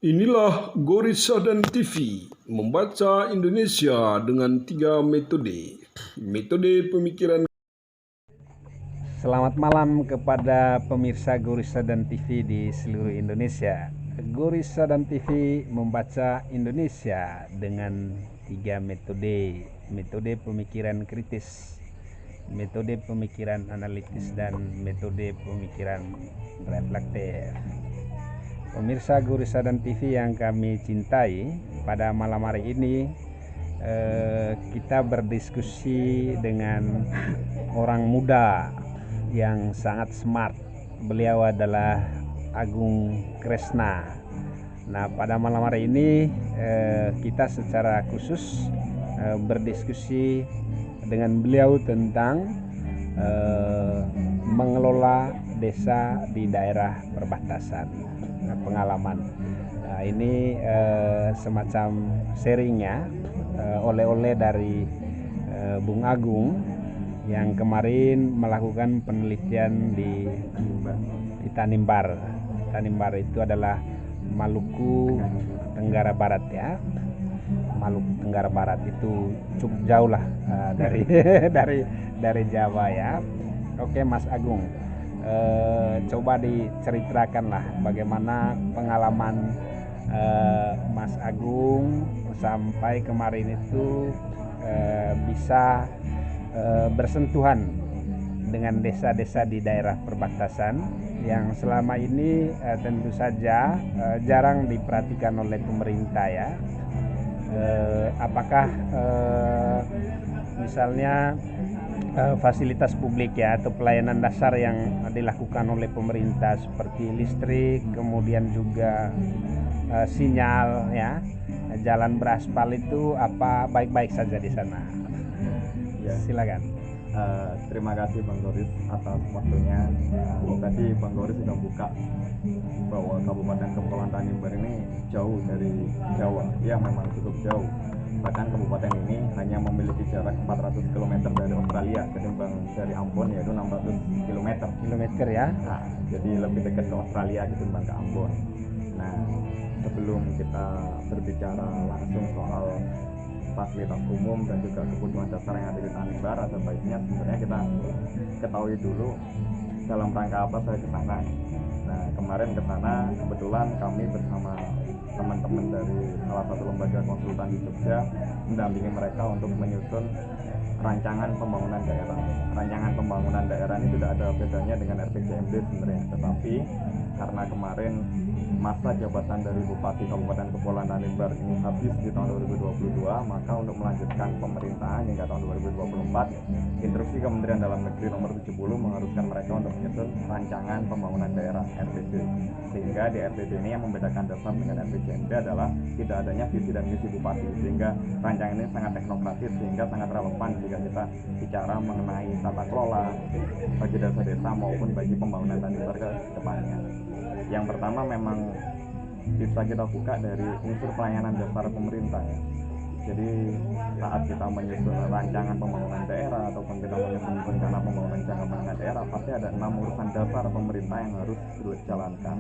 Inilah Gorissa dan TV, membaca Indonesia dengan 3 metode. Metode pemikiran. Selamat malam kepada pemirsa Gorissa dan TV di seluruh Indonesia. Gorissa dan TV membaca Indonesia dengan 3 metode. Metode pemikiran kritis, metode pemikiran analitis, dan metode pemikiran reflektif. Pemirsa Gorissa dan TV yang kami cintai, pada malam hari ini kita berdiskusi dengan orang muda yang sangat smart. Beliau adalah Agung Kresna. Nah, pada malam hari ini kita secara khusus berdiskusi dengan beliau tentang mengelola desa di daerah perbatasan, pengalaman. Nah, ini semacam sharingnya, oleh-oleh dari Bung Agung yang kemarin melakukan penelitian di Tanimbar. Tanimbar itu adalah Maluku Tenggara Barat ya. Maluku Tenggara Barat itu cukup jauh lah dari dari Jawa ya. Oke, Mas Agung, coba diceritakan lah bagaimana pengalaman Mas Agung sampai kemarin itu bisa bersentuhan dengan desa-desa di daerah perbatasan yang selama ini tentu saja jarang diperhatikan oleh pemerintah ya. Apakah misalnya fasilitas publik ya atau pelayanan dasar yang dilakukan oleh pemerintah seperti listrik, kemudian juga sinyal ya, jalan beraspal itu apa baik-baik saja di sana? Ya. Silakan. Terima kasih Bang Goris atas waktunya. Tadi Bang Goris sudah buka bahwa Kabupaten Kepulauan Tanimbar ini jauh dari Jawa. Ya, memang cukup jauh. Bahkan kabupaten ini hanya memiliki jarak 400 km dari Australia, ketimbang dari Ambon yaitu 600 km Ya. Nah, jadi lebih dekat ke Australia ketimbang ke Ambon. Nah, sebelum kita berbicara langsung soal fasilitas umum dan juga kebutuhan dasar yang ada di Tanimbar, ada baiknya sebenarnya kita ketahui dulu dalam rangka apa saya ke sana. Nah, kemarin ke sana kebetulan kami bersama teman-teman dari salah satu lembaga konsultan di Jogja mendampingi mereka untuk menyusun rancangan pembangunan daerah. Rancangan pembangunan daerah ini tidak ada bedanya dengan RPJMD sebenarnya, tetapi karena kemarin masa jabatan dari Bupati Kabupaten Kepulauan Tanimbar ini habis di tahun 2022, maka untuk melanjutkan pemerintahan hingga tahun 2024, instruksi Kementerian Dalam Negeri nomor 70 mengharuskan mereka untuk menyusun rancangan pembangunan daerah (RPD). Sehingga di RPD ini yang membedakan dasar dengan RPJMD adalah tidak adanya visi dan misi bupati, sehingga rancangan ini sangat teknokratis sehingga sangat relevan jika kita bicara mengenai tata kelola bagi desa-desa maupun bagi pembangunan Tanimbar ke depannya. Yang pertama memang bisa kita buka dari unsur pelayanan dasar pemerintah ya. Jadi saat kita menyusun rancangan pembangunan daerah ataupun kita menyusun rencana pembangunan jangka menengah daerah, pasti ada 6 urusan dasar pemerintah yang harus dijalankan,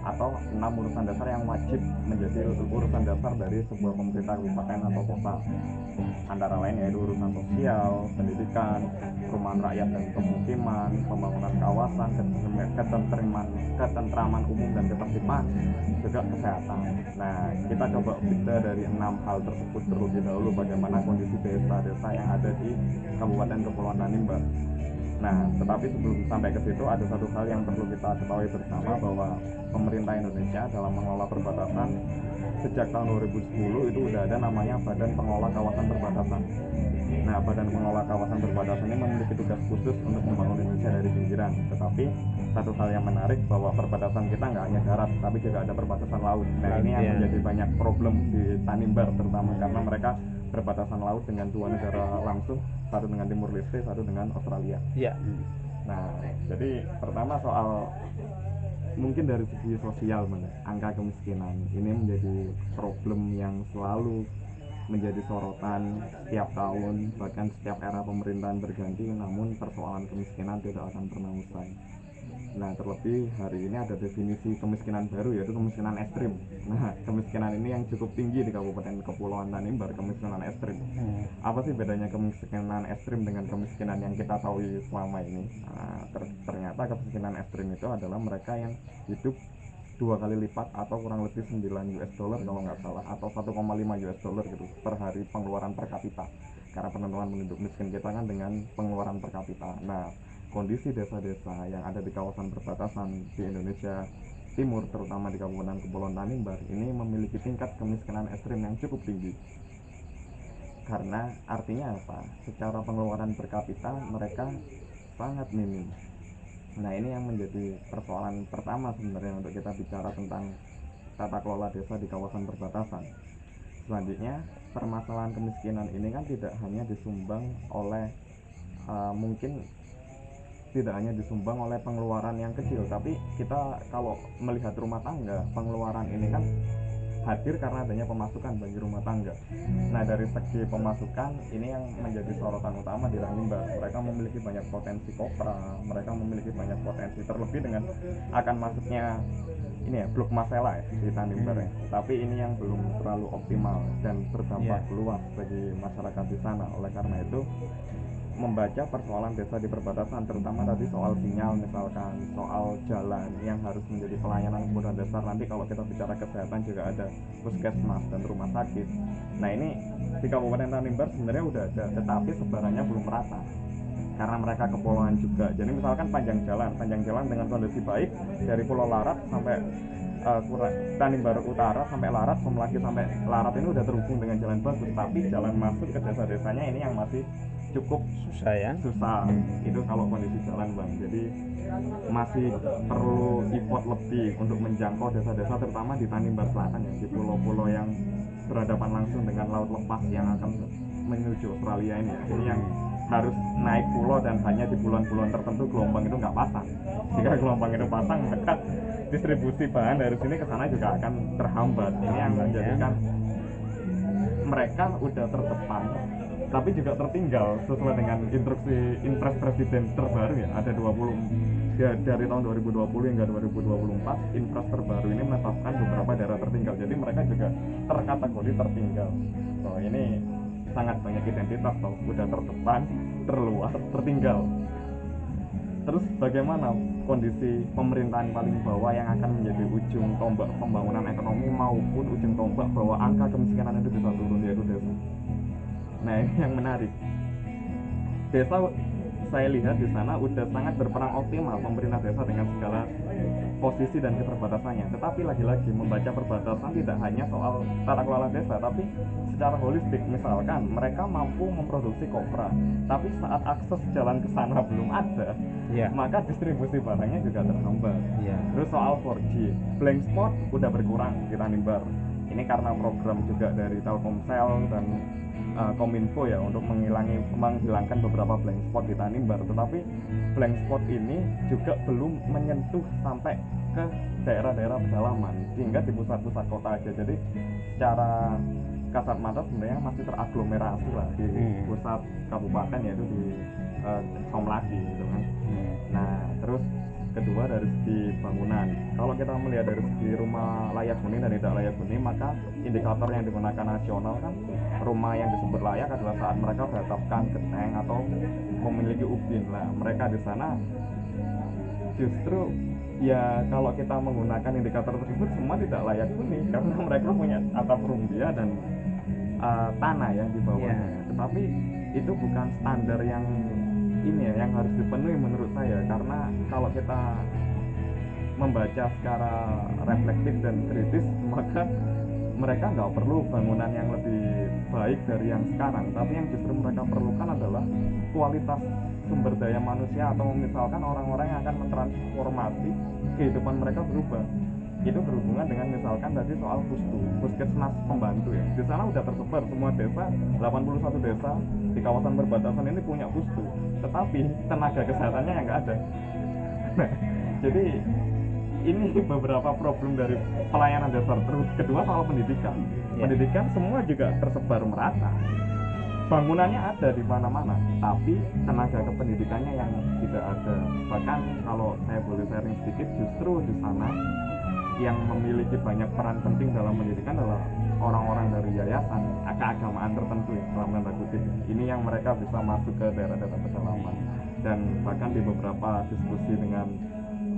atau 6 urusan dasar yang wajib menjadi urusan dasar dari sebuah pemerintah kabupaten atau kota. Antara lain yaitu urusan sosial, pendidikan, perumahan rakyat dan pemukiman, pembangunan kawasan, ketentraman umum dan ketertiban, juga kesehatan. Nah, kita coba bisa dari 6 hal tersebut terlebih dahulu bagaimana kondisi desa-desa yang ada di Kabupaten Kepulauan Tanimbar. Nah, tetapi sebelum sampai ke situ ada satu hal yang perlu kita ketahui bersama, bahwa pemerintah Indonesia dalam mengelola perbatasan sejak tahun 2010 itu sudah ada namanya Badan Pengelola Kawasan Perbatasan. Nah, Badan Pengelola Kawasan Perbatasan ini memiliki tugas khusus untuk membangun Indonesia dari pinggiran. Tetapi satu hal yang menarik bahwa perbatasan kita nggak hanya darat, tapi juga ada perbatasan laut. Nah, ini yang menjadi banyak problem di Tanimbar, terutama karena mereka berbatasan laut dengan 2 negara langsung, satu dengan Timur Leste, satu dengan Australia. Ya. Nah, jadi pertama soal mungkin dari segi sosial, angka kemiskinan ini menjadi problem yang selalu menjadi sorotan setiap tahun, bahkan setiap era pemerintahan berganti, namun persoalan kemiskinan tidak akan pernah usai. Nah, terlebih hari ini ada definisi kemiskinan baru, yaitu kemiskinan ekstrim. Nah, kemiskinan ini yang cukup tinggi di Kabupaten Kepulauan Tanimbar, kemiskinan ekstrim. Apa sih bedanya kemiskinan ekstrim dengan kemiskinan yang kita tahu selama ini? Nah, ternyata kemiskinan ekstrim itu adalah mereka yang hidup 2 kali lipat atau kurang lebih 9 US dollar kalau nggak salah, atau 1,5 US dollar gitu per hari pengeluaran per kapita, karena penentuan penduduk miskin kita kan dengan pengeluaran per kapita. Nah, kondisi desa-desa yang ada di kawasan perbatasan di Indonesia Timur, terutama di Kabupaten Kepulauan Tanimbar, ini memiliki tingkat kemiskinan ekstrim yang cukup tinggi. Karena artinya apa? Secara pengeluaran per kapita mereka sangat minim. Nah, ini yang menjadi persoalan pertama sebenarnya untuk kita bicara tentang tata kelola desa di kawasan perbatasan. Selanjutnya, permasalahan kemiskinan ini kan tidak hanya disumbang oleh mungkin tidak hanya disumbang oleh pengeluaran yang kecil, tapi kita kalau melihat rumah tangga, pengeluaran ini kan hadir karena adanya pemasukan bagi rumah tangga. Nah, dari segi pemasukan ini yang menjadi sorotan utama di Tanimbar. Mereka memiliki banyak potensi kopra, mereka memiliki banyak potensi, terlebih dengan akan masuknya ini ya blok Masela ya di Tanimbar ya. Tapi ini yang belum terlalu optimal dan berdampak luas bagi masyarakat di sana. Oleh karena itu, membaca persoalan desa di perbatasan, terutama tadi soal sinyal, misalkan soal jalan yang harus menjadi pelayanan kebutuhan dasar. Nanti kalau kita bicara kesehatan juga ada puskesmas dan rumah sakit. Nah, ini di Kabupaten Tanimbar sebenarnya udah ada, tetapi sebarannya belum merata karena mereka kepulauan juga. Jadi misalkan panjang jalan dengan kondisi baik dari Pulau Larat sampai Tanimbar Utara sampai Larat, Somlaki sampai Larat ini udah terhubung dengan jalan bagus, tapi jalan masuk ke desa-desanya ini yang masih cukup Susah ya. susah. Itu kalau kondisi jalan, Bang. Jadi masih perlu effort lebih untuk menjangkau desa-desa, terutama di Tanimbar Selatan ya, di pulau-pulau yang berhadapan langsung dengan laut lepas yang akan menuju Australia ini ya. Jadi yang harus naik pulau dan hanya di bulan-bulan tertentu gelombang itu nggak pasang. Jika gelombang itu pasang, maka distribusi bahan dari sini ke sana juga akan terhambat. Ini yang menjadikan mereka udah terdepan tapi juga tertinggal sesuai dengan instruksi impres presiden terbaru ya. Ada 20 ya, dari tahun 2020 hingga 2024 impres terbaru ini menetapkan beberapa daerah tertinggal. Jadi mereka juga terkategori tertinggal. So, ini sangat banyak identitas toh, udah terdepan, terluar, tertinggal. Terus bagaimana kondisi pemerintahan paling bawah yang akan menjadi ujung tombak pembangunan ekonomi maupun ujung tombak bahwa angka kemiskinan itu bisa turun, yaitu desa. Nah, ini yang menarik. Desa saya lihat di sana udah sangat berperan optimal pemerintah desa dengan segala posisi dan keterbatasannya. Tetapi lagi-lagi membaca perbatasan tidak hanya soal tata kelola desa, tapi secara holistik. Misalkan mereka mampu memproduksi kopra, tapi saat akses jalan ke sana belum ada, maka distribusi barangnya juga terhambat. Terus soal 4G, blank spot udah berkurang di Tanimbar. Ini karena program juga dari Telkomsel dan Kominfo ya untuk menghilangkan beberapa blank spot di Tanimbar. Tetapi blank spot ini juga belum menyentuh sampai ke daerah-daerah pedalaman, sehingga di pusat-pusat kota aja. Jadi secara kasat mata sebenarnya masih teraglomerasi lah di pusat kabupaten, yaitu di Somlaki gitu kan. Nah, terus kedua dari segi bangunan, kalau kita melihat dari segi rumah layak huni dan tidak layak huni, maka indikator yang digunakan nasional kan rumah yang disebut layak adalah saat mereka beratapkan genteng atau memiliki ubin. Nah, mereka di sana justru ya kalau kita menggunakan indikator tersebut semua tidak layak huni karena mereka punya atap rumbia dan tanah ya di bawahnya. Tetapi itu bukan standar yang ini ya yang harus dipenuhi menurut saya, karena kalau kita membaca secara reflektif dan kritis, maka mereka nggak perlu bangunan yang lebih baik dari yang sekarang, tapi yang justru mereka perlukan adalah kualitas sumber daya manusia, atau misalkan orang-orang yang akan mentransformasi kehidupan mereka berubah. Itu berhubungan dengan misalkan tadi soal puskesmas pembantu ya. Di sana udah tersebar semua desa, 81 desa di kawasan perbatasan ini punya pustu, tetapi tenaga kesehatannya yang nggak ada. Nah, jadi ini beberapa problem dari pelayanan dasar. Terus kedua soal pendidikan. Pendidikan semua juga tersebar merata. bangunannya ada di mana-mana, tapi tenaga kependidikannya yang tidak ada. Bahkan kalau saya boleh sharing sedikit, justru di sana yang memiliki banyak peran penting dalam pendidikan adalah orang-orang dari yayasan keagamaan tertentu ya, dalam tanda kutip. Ini yang mereka bisa masuk ke daerah-daerah pedalaman, dan bahkan di beberapa diskusi dengan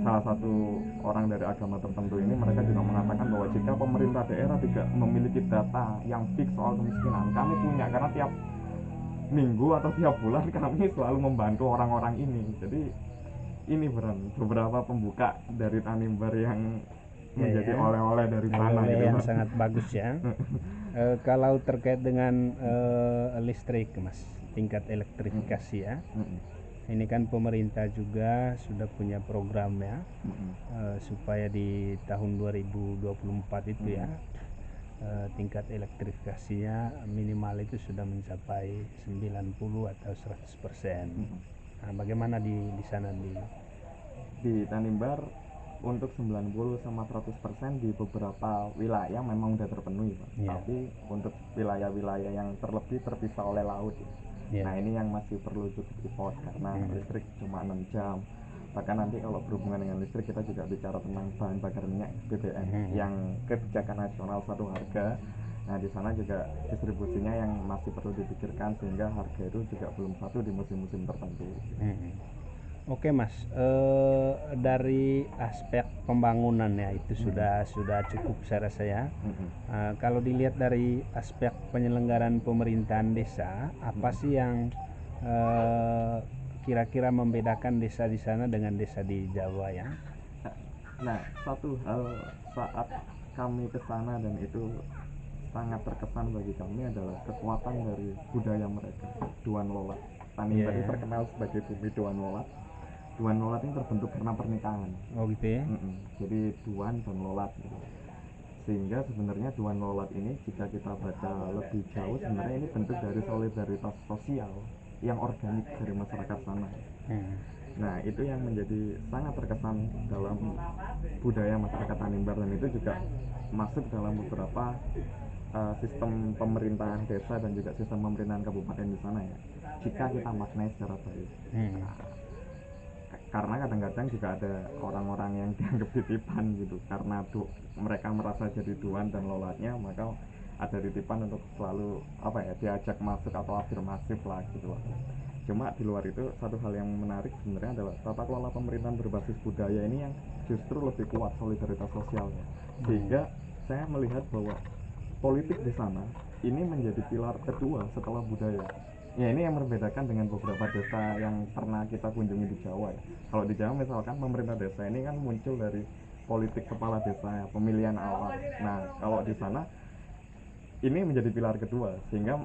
salah satu orang dari agama tertentu ini, mereka juga mengatakan bahwa jika pemerintah daerah tidak memiliki data yang fix soal kemiskinan, kami punya, karena tiap minggu atau tiap bulan kami selalu membantu orang-orang ini. Jadi ini beberapa pembuka dari Tanimbar yang menjadi oleh-oleh dari sana oleh-oleh gitu, yang Pak. sangat bagus ya. Kalau terkait dengan listrik Mas, tingkat elektrifikasi ya, ini kan pemerintah juga sudah punya program ya, supaya di tahun 2024 itu ya, tingkat elektrifikasinya minimal itu sudah mencapai 90 atau 100%. Nah, bagaimana di sana Di Tanimbar untuk 90 sama 100% di beberapa wilayah memang udah terpenuhi, Pak. Ya. Tapi untuk wilayah-wilayah yang terlebih terpisah oleh laut ya. Ya. Nah, ini yang masih perlu cukup effort karena listrik cuma 6 jam. Bahkan nanti kalau berhubungan dengan listrik, kita juga bicara tentang bahan bakar minyak BBM yang kebijakan nasional satu harga. Nah, di sana juga distribusinya yang masih perlu dipikirkan, sehingga harga itu juga belum satu di musim-musim tertentu. Oke Mas, dari aspek pembangunan ya itu sudah cukup saya rasa ya. Kalau dilihat dari aspek penyelenggaraan pemerintahan desa, apa sih yang kira-kira membedakan desa di sana dengan desa di Jawa ya? Nah, satu hal saat kami ke sana dan itu sangat terkesan bagi kami adalah kekuatan dari budaya mereka, Duan Lolat. Tanimbar ini terkenal sebagai bumi Duan Lolat. Duan Lolat ini terbentuk karena pernikahan. Oh gitu ya? Jadi Duan dan Lolat gitu. Sehingga sebenarnya Duan Lolat ini, jika kita baca lebih jauh, sebenarnya ini bentuk dari solidaritas sosial yang organik dari masyarakat sana. Nah, itu yang menjadi sangat terkesan dalam budaya masyarakat Tanimbar, dan itu juga masuk dalam beberapa sistem pemerintahan desa dan juga sistem pemerintahan kabupaten di sana ya, jika kita maknai secara baik. Karena kadang-kadang juga ada orang-orang yang dianggap titipan gitu, karena mereka merasa jadi Duan dan Lolatnya, maka ada titipan untuk selalu diajak masuk atau afirmatif lah gitu. Cuma di luar itu, satu hal yang menarik sebenarnya adalah tata kelola pemerintahan berbasis budaya ini yang justru lebih kuat solidaritas sosialnya, sehingga saya melihat bahwa politik di sana ini menjadi pilar kedua setelah budaya. Ya, ini yang membedakan dengan beberapa desa yang pernah kita kunjungi di Jawa ya. Kalau di Jawa misalkan pemerintah desa ini kan muncul dari politik kepala desa ya, pemilihan awal. Nah, kalau di sana ini menjadi pilar kedua, sehingga